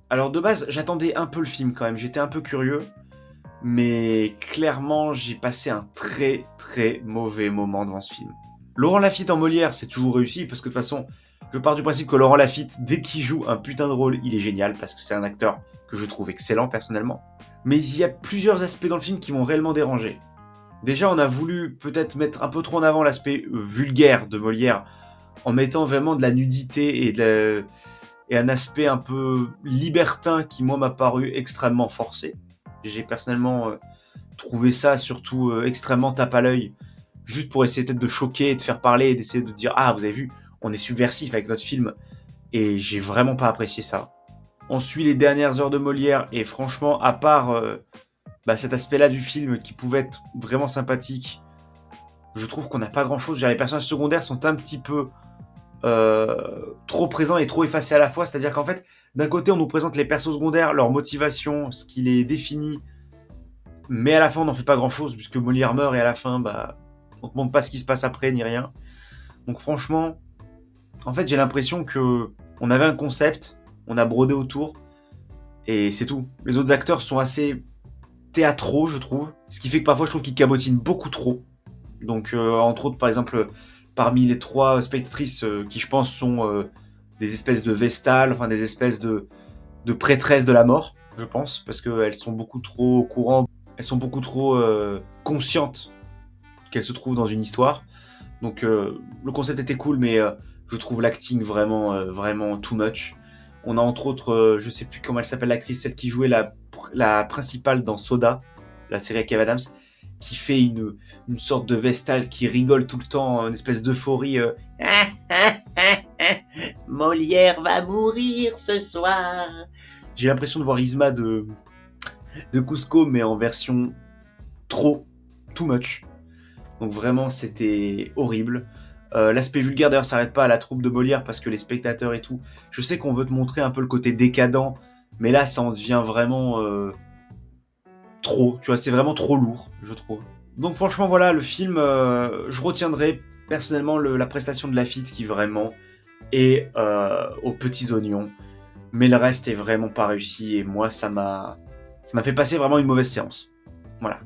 Alors de base, j'attendais un peu le film quand même, j'étais un peu curieux, mais clairement, j'ai passé un très très mauvais moment devant ce film. Laurent Lafitte en Molière, c'est toujours réussi, parce que de toute façon, je pars du principe que Laurent Lafitte, dès qu'il joue un putain de rôle, il est génial, parce que c'est un acteur que je trouve excellent personnellement. Mais il y a plusieurs aspects dans le film qui m'ont réellement dérangé. Déjà, on a voulu peut-être mettre un peu trop en avant l'aspect vulgaire de Molière, en mettant vraiment de la nudité et un aspect un peu libertin qui, moi, m'a paru extrêmement forcé. J'ai personnellement trouvé ça surtout extrêmement tape à l'œil, juste pour essayer peut-être de choquer et de faire parler et d'essayer de dire ah, vous avez vu, on est subversif avec notre film, et j'ai vraiment pas apprécié ça. On suit les dernières heures de Molière et franchement, à part cet aspect-là du film qui pouvait être vraiment sympathique, je trouve qu'on n'a pas grand-chose. Les personnages secondaires sont un petit peu trop présents et trop effacés à la fois. C'est-à-dire qu'en fait, d'un côté, on nous présente les persos secondaires, leur motivation, ce qui les définit, mais à la fin, on n'en fait pas grand-chose puisque Molière meurt et à la fin, on te montre pas ce qui se passe après ni rien. Donc franchement, en fait, j'ai l'impression que on avait un concept, on a brodé autour et c'est tout. Les autres acteurs sont assez théâtraux, je trouve, ce qui fait que parfois, je trouve qu'ils cabotinent beaucoup trop. Donc, entre autres, par exemple, parmi les trois spectatrices qui, je pense, sont des espèces de vestales, enfin des espèces de prêtresses de la mort, je pense, parce qu'elles sont beaucoup trop au courant, elles sont beaucoup trop conscientes qu'elles se trouvent dans une histoire. Donc, le concept était cool, mais je trouve l'acting vraiment, vraiment too much. On a entre autres, je sais plus comment elle s'appelle l'actrice, celle qui jouait la principale dans Soda, la série avec Kev Adams, qui fait une sorte de vestale qui rigole tout le temps, une espèce d'euphorie. Molière va mourir ce soir. J'ai l'impression de voir Isma de Cusco, mais en version trop, too much. Donc vraiment, c'était horrible. L'aspect vulgaire d'ailleurs s'arrête pas à la troupe de Molière parce que les spectateurs et tout. Je sais qu'on veut te montrer un peu le côté décadent, mais là ça en devient vraiment trop. Tu vois, c'est vraiment trop lourd, je trouve. Donc franchement voilà, le film, je retiendrai personnellement la prestation de Lafitte qui vraiment est aux petits oignons, mais le reste est vraiment pas réussi et moi ça m'a fait passer vraiment une mauvaise séance. Voilà.